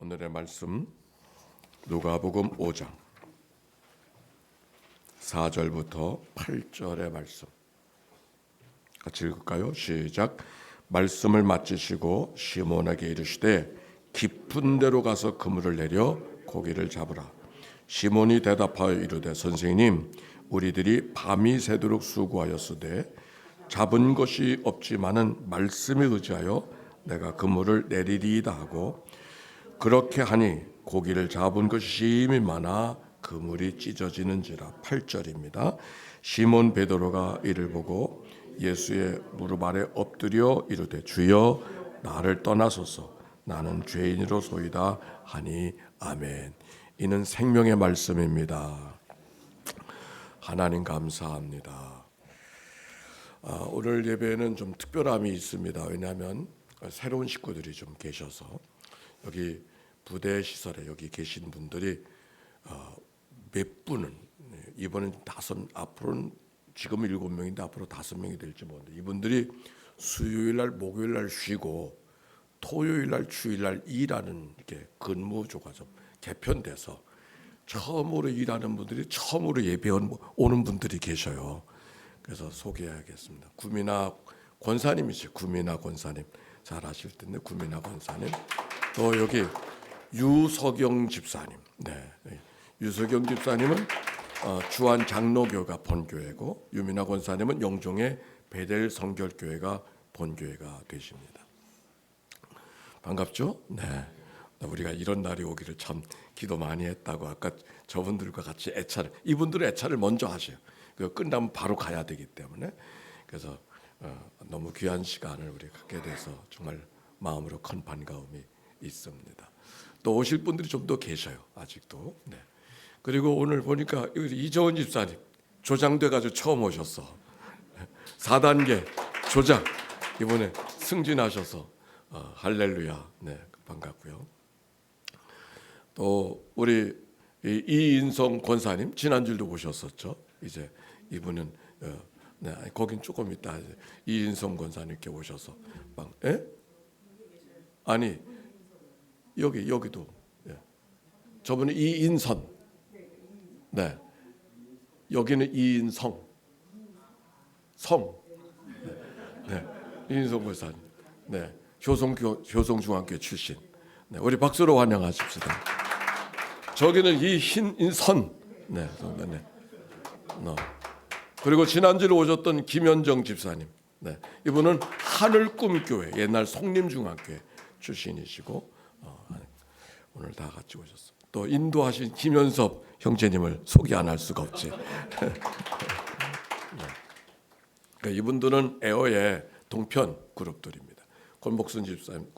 오늘의 말씀 누가복음 5장 4절부터 8절의 말씀 같이 읽을까요? 시작. 말씀을 마치시고 시몬에게 이르시되 깊은 데로 가서 그물을 내려 고기를 잡으라. 시몬이 대답하여 이르되 선생님 우리들이 밤이 새도록 수고하였으되 잡은 것이 없지만은 말씀에 의지하여 내가 그물을 내리리이다 하고 그렇게 하니 고기를 잡은 것이 심히 많아 그물이 찢어지는지라. 8절입니다. 시몬 베드로가 이를 보고 예수의 무릎 아래 엎드려 이르되 주여 나를 떠나소서 나는 죄인으로소이다 하니 아멘. 이는 생명의 말씀입니다. 하나님 감사합니다. 오늘 예배는 좀 특별함이 있습니다. 왜냐하면 새로운 식구들이 좀 계셔서 여기 부대 시설에 여기 계신 분들이 몇 분은 이번엔 5, 앞으로는 지금 7명인데 앞으로 5명이 될지 모르는데 이분들이 수요일 날 목요일 날 쉬고 토요일 날 주일 날 일하는 이렇게 근무조가 좀 개편돼서 처음으로 일하는 분들이 처음으로 예배 오는 분들이 계셔요. 그래서 소개해야겠습니다. 구미나 권사님이시죠. 구미나 권사님 잘 아실 텐데 구미나 권사님. 또 여기 유석영 집사님. 네, 유석영 집사님은 주안 장로교가 본교회고 유미나 권사님은 영종의 베델 성결교회가 본교회가 되십니다. 반갑죠? 네. 우리가 이런 날이 오기를 참 기도 많이 했다고 아까 저분들과 같이 애차를 이분들은 애차를 먼저 하셔요. 그 끝나면 바로 가야 되기 때문에 그래서 너무 귀한 시간을 우리 갖게 돼서 정말 마음으로 큰 반가움이 있습니다. 또 오실 분들이 좀 더 계셔요. 아직도. 네. 그리고 오늘 보니까 이정은 집사님 조장돼가지고 처음 오셨어. 4단계 조장 이번에 승진하셔서 할렐루야. 네, 반갑고요. 또 우리 이인성 권사님 지난주도 오셨었죠. 이제 이분은 네, 거긴 조금 있다. 이인성 권사님께 오셔서 아니 여기도 저분은 이인선. 네, 여기는 이인성. 성. 네, 이인성 권사님. 네, 효성중앙교 출신. 네, 우리 박수로 환영하십시다. 저기는 이흰인선. 네, 네. 그리고 지난주에 오셨던 김현정 집사님. 네, 이분은 하늘꿈교회 옛날 송림중앙교회 출신이시고 오늘 다 같이 오셨어. 또 인도하신 김현섭 형제님을 소개 안 할 수가 없지. 네. 그러니까 이분들은 에어의 동편 그룹들입니다. 권복순 집사님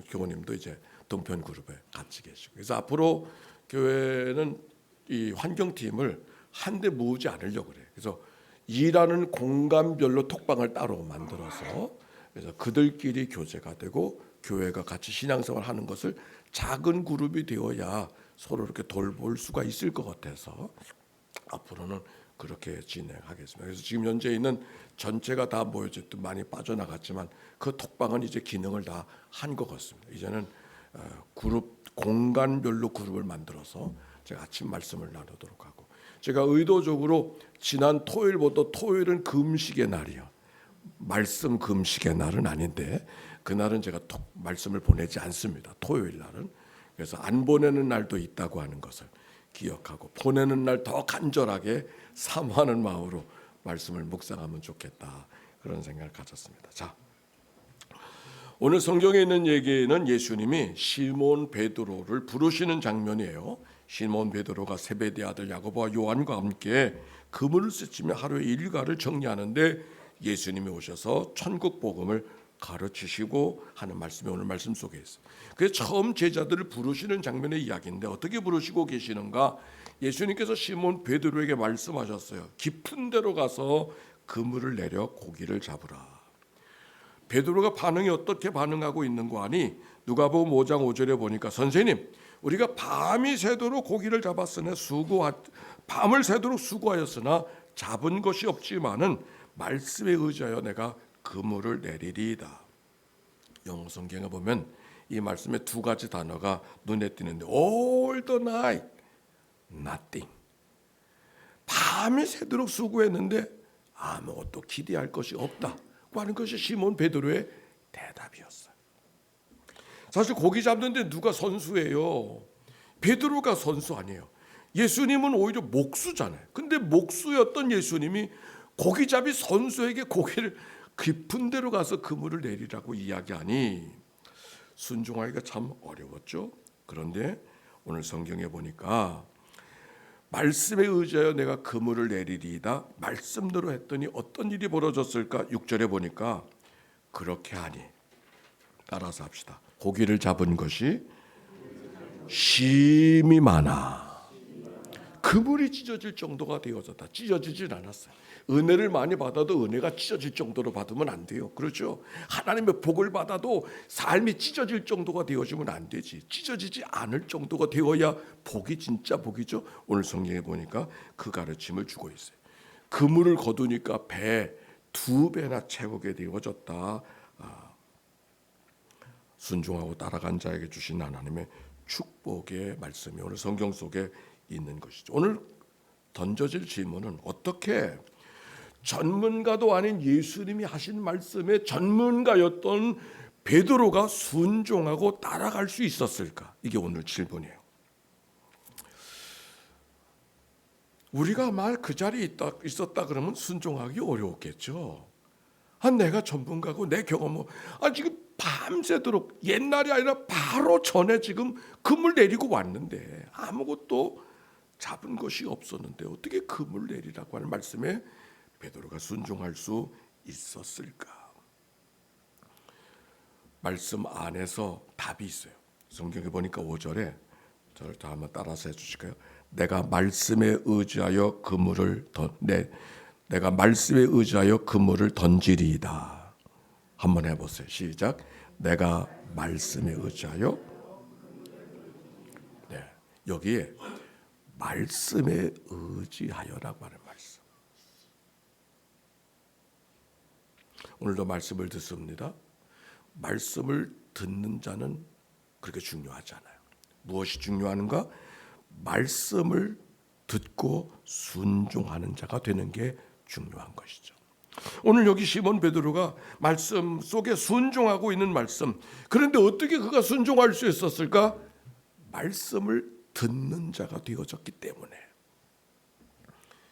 교우님도 이제 동편 그룹에 같이 계시고 그래서 앞으로 교회는 이 환경팀을 한데 모으지 않으려고 그래요. 그래서 일하는 공간별로 톡방을 따로 만들어서 그래서 그들끼리 교제가 되고 교회가 같이 신앙생활을 하는 것을 작은 그룹이 되어야 서로 이렇게 돌볼 수가 있을 것 같아서 앞으로는 그렇게 진행하겠습니다. 그래서 지금 현재 있는 전체가 다 모여져 또 많이 빠져나갔지만 그 톡방은 이제 기능을 다 한 것 같습니다. 이제는 그룹 공간별로 그룹을 만들어서 제가 아침 말씀을 나누도록 하고 제가 의도적으로 지난 토요일보다 토요일은 금식의 날이요. 말씀 금식의 날은 아닌데 그날은 제가 말씀을 보내지 않습니다. 토요일 날은. 그래서 안 보내는 날도 있다고 하는 것을 기억하고 보내는 날 더 간절하게 사모하는 마음으로 말씀을 묵상하면 좋겠다. 그런 생각을 가졌습니다. 자, 오늘 성경에 있는 얘기는 예수님이 시몬 베드로를 부르시는 장면이에요. 시몬 베드로가 세베대 아들 야고보와 요한과 함께 그물을 스치며 하루의 일과를 정리하는데 예수님이 오셔서 천국 복음을 가르치시고 하는 말씀이 오늘 말씀 속에 있어요. 그래서 처음 제자들을 부르시는 장면의 이야기인데 어떻게 부르시고 계시는가? 예수님께서 시몬 베드로에게 말씀하셨어요. 깊은 데로 가서 그물을 내려 고기를 잡으라. 베드로가 반응이 어떻게 반응하고 있는 거 아니? 누가복음 5장 5절에 보니까 선생님 우리가 밤이 새도록 고기를 잡았으나 밤을 새도록 수고하였으나 잡은 것이 없지만은 말씀에 의지하여 내가 그물을 내리리이다. 영어 성경에 보면 이 말씀에 두 가지 단어가 눈에 띄는데 all the night, nothing. 밤이 새도록 수고했는데 아무것도 기대할 것이 없다고 하는 것이 시몬 베드로의 대답이었어요. 사실 고기 잡는데 누가 선수예요? 베드로가 선수 아니에요. 예수님은 오히려 목수잖아요. 근데 목수였던 예수님이 고기잡이 선수에게 고기를 깊은 데로 가서 그물을 내리라고 이야기하니 순종하기가 참 어려웠죠. 그런데 오늘 성경에 보니까 말씀에 의지하여 내가 그물을 내리리이다. 말씀대로 했더니 어떤 일이 벌어졌을까? 6절에 보니까 그렇게 하니, 따라서 합시다. 고기를 잡은 것이 심이 많아. 그물이 찢어질 정도가 되어졌다. 찢어지진 않았어요. 은혜를 많이 받아도 은혜가 찢어질 정도로 받으면 안 돼요. 그렇죠? 하나님의 복을 받아도 삶이 찢어질 정도가 되어지면 안 되지. 찢어지지 않을 정도가 되어야 복이 진짜 복이죠. 오늘 성경에 보니까 그 가르침을 주고 있어요. 그물을 거두니까 배 2배나 채우게 되어졌다. 순종하고 따라간 자에게 주신 하나님의 축복의 말씀이 오늘 성경 속에 있는 것이죠. 오늘 던져질 질문은 어떻게 전문가도 아닌 예수님이 하신 말씀에 전문가였던 베드로가 순종하고 따라갈 수 있었을까? 이게 오늘 질문이에요. 우리가 말 그 자리에 있었다 그러면 순종하기 어려웠겠죠. 내가 전문가고 내 경험은 지금 밤새도록 옛날이 아니라 바로 전에 지금 그물 내리고 왔는데 아무것도 잡은 것이 없었는데 어떻게 그물 내리라고 하는 말씀에 베드로가 순종할 수 있었을까? 말씀 안에서 답이 있어요. 성경에 보니까 5절에 저를 다 한번 따라서 해주실까요? 내가 말씀에 의지하여 내가 말씀에 의지하여 그물을 던지리이다. 한번 해보세요. 시작. 내가 말씀에 의지하여. 네, 여기에 말씀에 의지하여라고 하는 말씀. 오늘도 말씀을 듣습니다. 말씀을 듣는 자는 그렇게 중요하지 않아요. 무엇이 중요한가? 말씀을 듣고 순종하는 자가 되는 게 중요한 것이죠. 오늘 여기 시몬 베드로가 말씀 속에 순종하고 있는 말씀. 그런데 어떻게 그가 순종할 수 있었을까? 말씀을 듣는 자가 되어졌기 때문에.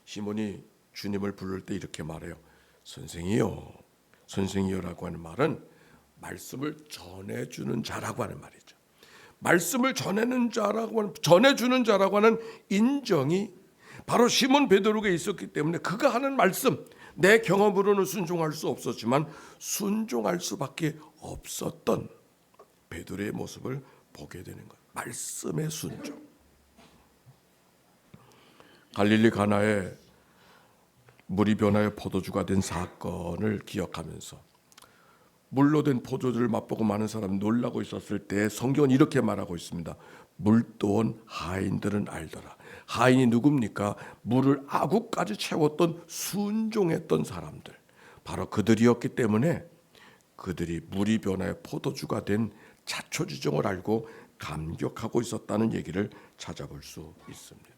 시몬이 주님을 부를 때 이렇게 말해요. 선생이요. 선생이요라고 하는 말은 말씀을 전해주는 자라고 하는 말이죠. 말씀을 전해주는 자라고 하는 인정이 바로 시몬 베드로에게 있었기 때문에 그가 하는 말씀, 내 경험으로는 순종할 수 없었지만 순종할 수밖에 없었던 베드로의 모습을 보게 되는 거예요. 말씀의 순종. 갈릴리 가나에 물이 변하여 포도주가 된 사건을 기억하면서 물로 된 포도주를 맛보고 많은 사람이 놀라고 있었을 때 성경은 이렇게 말하고 있습니다. 물도온 하인들은 알더라. 하인이 누굽니까? 물을 아구까지 채웠던 순종했던 사람들. 바로 그들이었기 때문에 그들이 물이 변하여 포도주가 된 자초지종을 알고 감격하고 있었다는 얘기를 찾아볼 수 있습니다.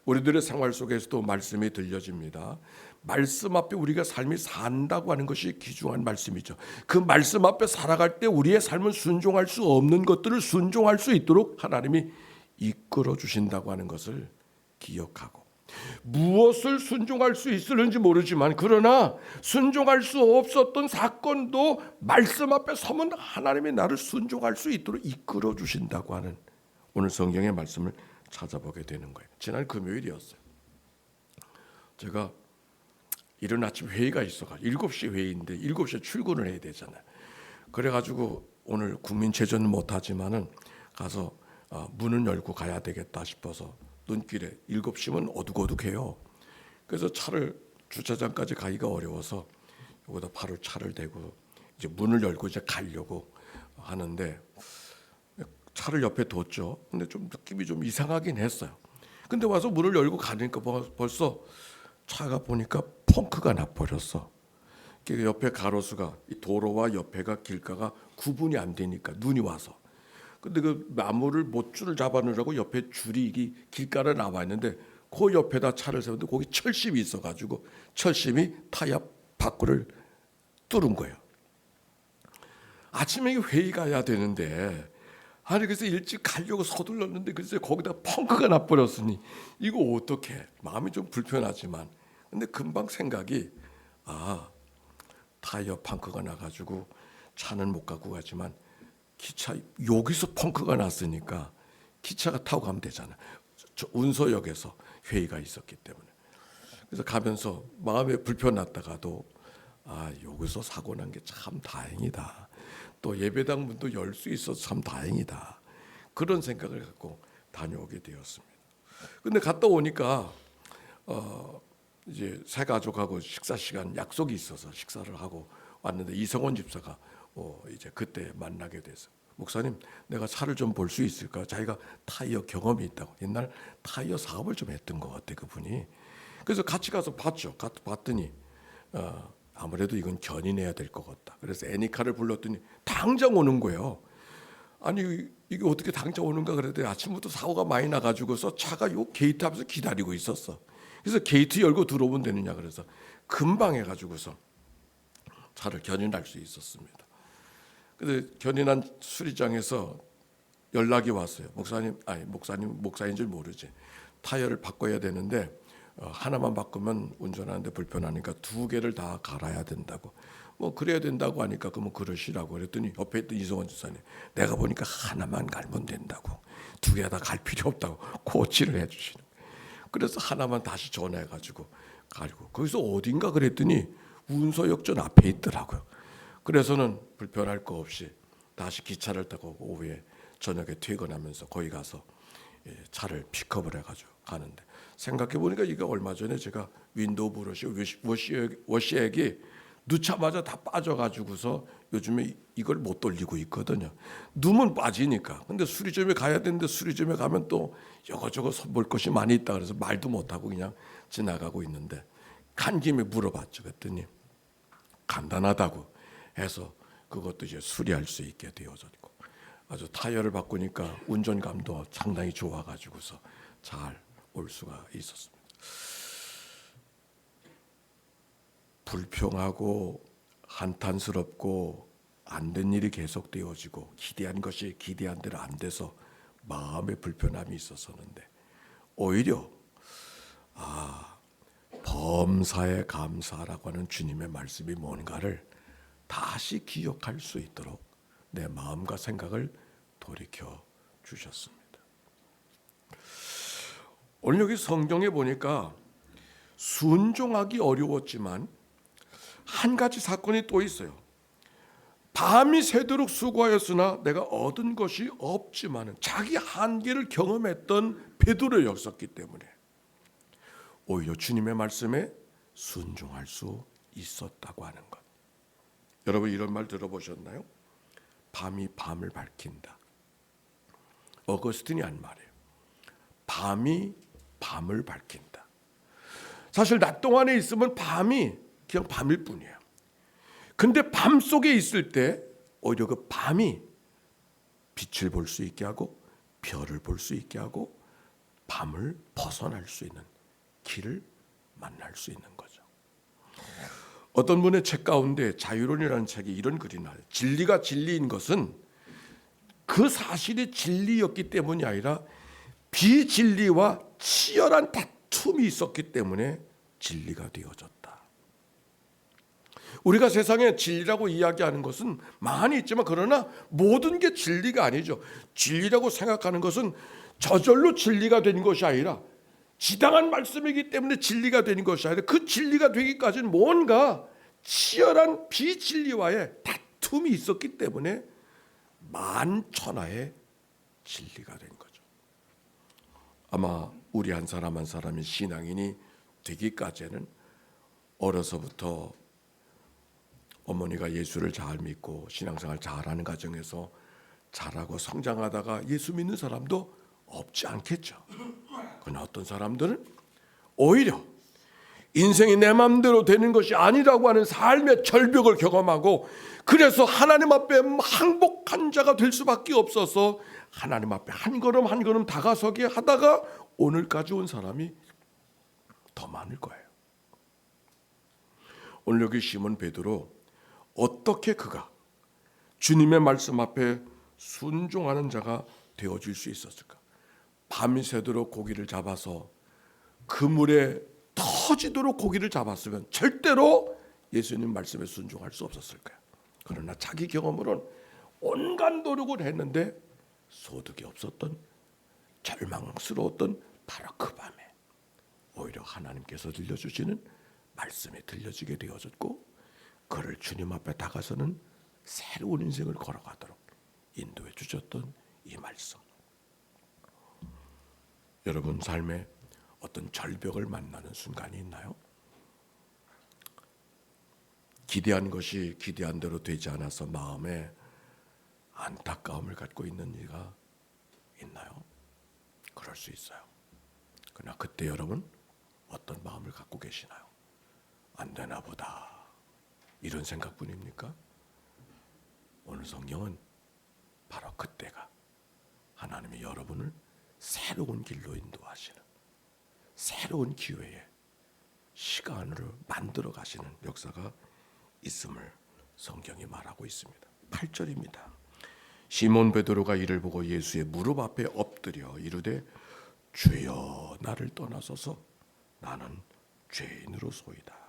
우리들의 생활 속에서도 말씀이 들려집니다. 말씀 앞에 우리가 삶이 산다고 하는 것이 귀중한 말씀이죠. 그 말씀 앞에 살아갈 때 우리의 삶은 순종할 수 없는 것들을 순종할 수 있도록 하나님이 이끌어 주신다고 하는 것을 기억하고, 무엇을 순종할 수 있을는지 모르지만 그러나 순종할 수 없었던 사건도 말씀 앞에 서면 하나님이 나를 순종할 수 있도록 이끌어 주신다고 하는 오늘 성경의 말씀을 찾아보게 되는 거예요. 지난 금요일이었어요. 제가 이른 아침 회의가 있어가지고 7시 회의인데 7시에 출근을 해야 되잖아요. 그래가지고 오늘 국민체전은 못하지만은 가서 문은 열고 가야 되겠다 싶어서 눈길에 7시면 어둑어둑해요. 그래서 차를 주차장까지 가기가 어려워서 여기다 바로 차를 대고 이제 문을 열고 이제 가려고 하는데 차를 옆에 뒀죠. 근데 좀 느낌이 좀 이상하긴 했어요. 근데 와서 문을 열고 가니까 벌써 차가 보니까 펑크가 나버렸어. 옆에 가로수가 이 도로와 옆에가 길가가 구분이 안 되니까 눈이 와서. 근데 그 나무를 못줄을 잡아놓으라고 옆에 줄이 이게 길가에 나와 있는데 그 옆에다 차를 세웠는데 거기 철심이 있어가지고 철심이 타이어 밖을 뚫은 거예요. 아침에 회의 가야 되는데 아니 그래서 일찍 가려고 서둘렀는데 글쎄 거기다 펑크가 나버렸으니 이거 어떡해. 마음이 좀 불편하지만 근데 금방 생각이 타이어 펑크가 나가지고 차는 못 갖고 가지만 기차 여기서 펑크가 났으니까 기차가 타고 가면 되잖아. 저 운서역에서 회의가 있었기 때문에 그래서 가면서 마음에 불편했다가도 여기서 사고 난 게 참 다행이다. 또 예배당 문도 열 수 있어서 참 다행이다. 그런 생각을 갖고 다녀오게 되었습니다. 근데 갔다 오니까 이제 새 가족하고 식사 시간 약속이 있어서 식사를 하고 왔는데 이성원 집사가 이제 그때 만나게 돼서 목사님 내가 차를 좀 볼 수 있을까? 자기가 타이어 경험이 있다고 옛날 타이어 사업을 좀 했던 것 같아 그분이. 그래서 같이 가서 봤죠. 봤더니 아무래도 이건 견인해야 될 것 같다. 그래서 애니카를 불렀더니 당장 오는 거예요. 아니 이게 어떻게 당장 오는가 그랬더니 아침부터 사고가 많이 나가지고서 차가 요 게이트 앞에서 기다리고 있었어. 그래서 게이트 열고 들어오면 되느냐 그래서 금방 해가지고서 차를 견인할 수 있었습니다. 그래서 견인한 수리장에서 연락이 왔어요. 목사인 줄 모르지. 타이어를 바꿔야 되는데 하나만 바꾸면 운전하는데 불편하니까 두 개를 다 갈아야 된다고. 뭐 그래야 된다고 하니까 그러면 그러시라고 그랬더니 옆에 있던 이성원 집사님 내가 보니까 하나만 갈면 된다고. 두 개 다 갈 필요 없다고 코치를 해주시는. 그래서 하나만 다시 전화해가지고 가지고 거기서 어딘가 그랬더니 운서역전 앞에 있더라고요. 그래서는 불편할 거 없이 다시 기차를 타고 오후에 저녁에 퇴근하면서 거기 가서 차를 픽업을 해가지고 가는데 생각해 보니까 이게 얼마 전에 제가 윈도우 브러쉬 워시액이 넣자마자 다 빠져가지고서 요즘에 이걸 못 돌리고 있거든요. 누면 빠지니까. 근데 수리점에 가야 되는데 수리점에 가면 또 이것저것 볼 것이 많이 있다 그래서 말도 못하고 그냥 지나가고 있는데 간 김에 물어봤죠. 그랬더니 간단하다고 해서 그것도 이제 수리할 수 있게 되어졌고 아주 타이어를 바꾸니까 운전감도 상당히 좋아가지고서 잘 올 수가 있었습니다. 불평하고 한탄스럽고 안 된 일이 계속되어지고 기대한 것이 기대한 대로 안 돼서 마음의 불편함이 있었었는데 오히려 범사에 감사라고 하는 주님의 말씀이 뭔가를 다시 기억할 수 있도록 내 마음과 생각을 돌이켜 주셨습니다. 오늘 여기 성경에 보니까 순종하기 어려웠지만 한 가지 사건이 또 있어요. 밤이 새도록 수고하였으나 내가 얻은 것이 없지만은 자기 한계를 경험했던 베드로였었기 때문에 오히려 주님의 말씀에 순종할 수 있었다고 하는 것. 여러분 이런 말 들어보셨나요? 밤이 밤을 밝힌다. 어거스틴이 한 말이에요. 밤이 밤을 밝힌다. 사실 낮 동안에 있으면 밤이 그냥 밤일 뿐이에요. 근데 밤 속에 있을 때 오히려 그 밤이 빛을 볼 수 있게 하고 별을 볼 수 있게 하고 밤을 벗어날 수 있는 길을 만날 수 있는 거죠. 어떤 분의 책 가운데 자유론이라는 책에 이런 글이 나와요. 진리가 진리인 것은 그 사실이 진리였기 때문이 아니라 비진리와 치열한 다툼이 있었기 때문에 진리가 되어졌다. 우리가 세상에 진리라고 이야기하는 것은 많이 있지만 그러나 모든 게 진리가 아니죠. 진리라고 생각하는 것은 저절로 진리가 되는 것이 아니라 지당한 말씀이기 때문에 진리가 되는 것이 아니라 그 진리가 되기까지는 뭔가 치열한 비진리와의 다툼이 있었기 때문에 만천하의 진리가 된 거죠. 아마 우리 한 사람 한 사람이 신앙인이 되기까지는 어려서부터 어머니가 예수를 잘 믿고 신앙생활 잘하는 가정에서 자라고 성장하다가 예수 믿는 사람도 없지 않겠죠. 그러나 어떤 사람들은 오히려 인생이 내 마음대로 되는 것이 아니라고 하는 삶의 절벽을 경험하고, 그래서 하나님 앞에 항복한 자가 될 수밖에 없어서 하나님 앞에 한 걸음 한 걸음 다가서게 하다가 오늘까지 온 사람이 더 많을 거예요. 오늘 여기 시몬 베드로, 어떻게 그가 주님의 말씀 앞에 순종하는 자가 되어질 수 있었을까? 밤이 새도록 고기를 잡아서 그물에 터지도록 고기를 잡았으면 절대로 예수님 말씀에 순종할 수 없었을 거야. 그러나 자기 경험으로는 온갖 노력을 했는데 소득이 없었던, 절망스러웠던 바로 그 밤에 오히려 하나님께서 들려주시는 말씀이 들려지게 되어졌고, 그를 주님 앞에 다가서는 새로운 인생을 걸어가도록 인도해 주셨던 이 말씀. 여러분 삶에 어떤 절벽을 만나는 순간이 있나요? 기대한 것이 기대한 대로 되지 않아서 마음에 안타까움을 갖고 있는 이가 있나요? 그럴 수 있어요. 그러나 그때 여러분 어떤 마음을 갖고 계시나요? 안 되나 보다, 이런 생각뿐입니까? 오늘 성경은 바로 그때가 하나님이 여러분을 새로운 길로 인도하시는, 새로운 기회에 시간으로 만들어 가시는 역사가 있음을 성경이 말하고 있습니다. 8절입니다. 시몬 베드로가 이를 보고 예수의 무릎 앞에 엎드려 이르되 주여 나를 떠나소서 나는 죄인으로소이다.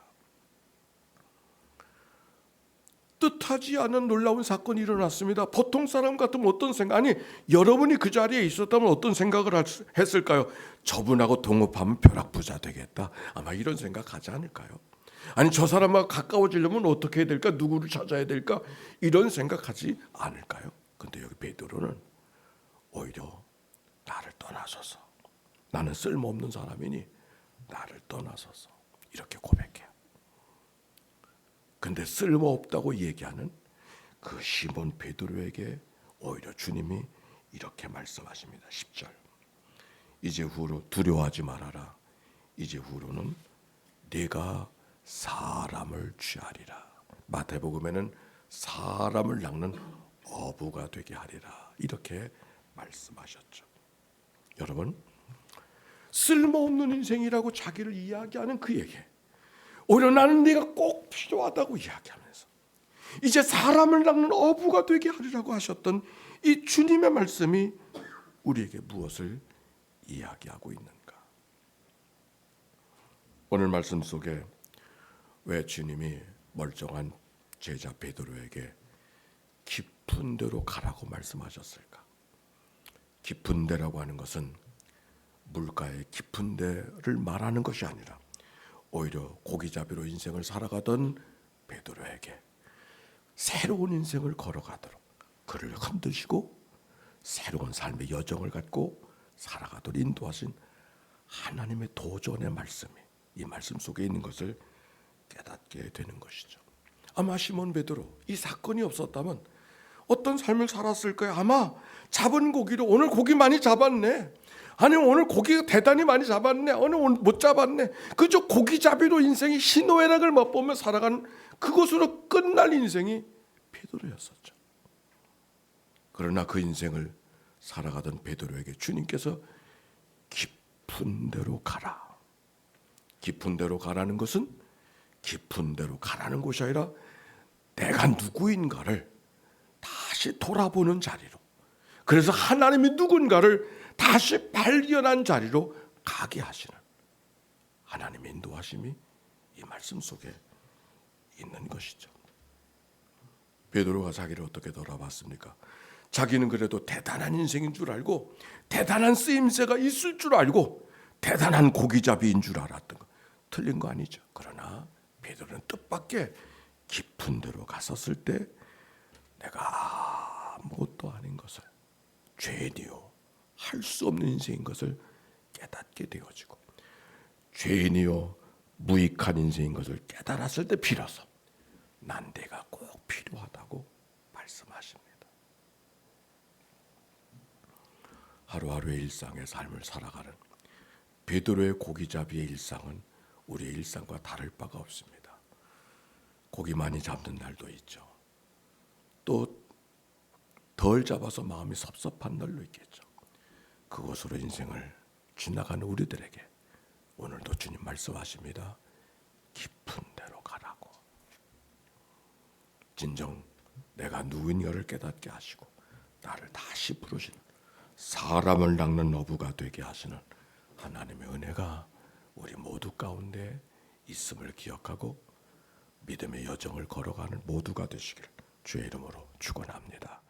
뜻하지 않은 놀라운 사건이 일어났습니다. 보통 사람 같으면 어떤 생각, 아니 여러분이 그 자리에 있었다면 어떤 생각을 했을까요? 저분하고 동업하면 벼락부자 되겠다, 아마 이런 생각하지 않을까요? 아니 저 사람하고 가까워지려면 어떻게 해야 될까, 누구를 찾아야 될까, 이런 생각하지 않을까요? 근데 여기 베드로는 오히려 나를 떠나소서, 나는 쓸모없는 사람이니 나를 떠나소서, 이렇게 고백해요. 근데 쓸모없다고 얘기하는 그 시몬 베드로에게 오히려 주님이 이렇게 말씀하십니다. 10절. 이제 후로 두려워하지 말아라. 이제 후로는 네가 사람을 취하리라. 마태복음에는 사람을 낚는 어부가 되게 하리라, 이렇게 말씀하셨죠. 여러분, 쓸모없는 인생이라고 자기를 이야기하는 그에게 오히려 나는 네가 꼭 필요하다고 이야기하면서 이제 사람을 낚는 어부가 되게 하리라고 하셨던 이 주님의 말씀이 우리에게 무엇을 이야기하고 있는가? 오늘 말씀 속에 왜 주님이 멀쩡한 제자 베드로에게 깊은 데로 가라고 말씀하셨을까? 깊은 데라고 하는 것은 물가의 깊은 데를 말하는 것이 아니라 오히려 고기잡이로 인생을 살아가던 베드로에게 새로운 인생을 걸어가도록 그를 흔드시고 새로운 삶의 여정을 갖고 살아가도록 인도하신 하나님의 도전의 말씀이 이 말씀 속에 있는 것을 깨닫게 되는 것이죠. 아마 시몬 베드로, 이 사건이 없었다면 어떤 삶을 살았을까요? 아마 잡은 고기로, 오늘 고기 많이 잡았네, 아니 오늘 고기 대단히 많이 잡았네, 오늘 못 잡았네, 그저 고기잡이로 인생이 희노애락을 맛보며 살아간 그것으로 끝날 인생이 베드로였었죠. 그러나 그 인생을 살아가던 베드로에게 주님께서 깊은 데로 가라, 깊은 데로 가라는 것은 깊은 데로 가라는 것이 아니라 내가 누구인가를 다시 돌아보는 자리로, 그래서 하나님이 누군가를 다시 발견한 자리로 가게 하시는 하나님의 인도하심이 이 말씀 속에 있는 것이죠. 베드로가 자기를 어떻게 돌아봤습니까? 자기는 그래도 대단한 인생인 줄 알고 대단한 쓰임새가 있을 줄 알고 대단한 고기잡이인 줄 알았던 거, 틀린 거 아니죠. 그러나 베드로는 뜻밖의 깊은 데로 갔었을 때 내가 아무것도 아닌 것을, 죄인이요 할 수 없는 인생인 것을 깨닫게 되어지고, 죄인이요 무익한 인생인 것을 깨달았을 때 비로소 난 내가 꼭 필요하다고 말씀하십니다. 하루하루의 일상의 삶을 살아가는 베드로의 고기잡이의 일상은 우리의 일상과 다를 바가 없습니다. 고기 많이 잡는 날도 있죠. 또 덜 잡아서 마음이 섭섭한 날도 있겠죠. 그것으로 인생을 지나가는 우리들에게 오늘도 주님 말씀하십니다. 깊은 데로 가라고. 진정 내가 누구인가를 깨닫게 하시고 나를 다시 부르시는, 사람을 낚는 어부가 되게 하시는 하나님의 은혜가 우리 모두 가운데 있음을 기억하고 믿음의 여정을 걸어가는 모두가 되시기를 주의 이름으로 축원합니다.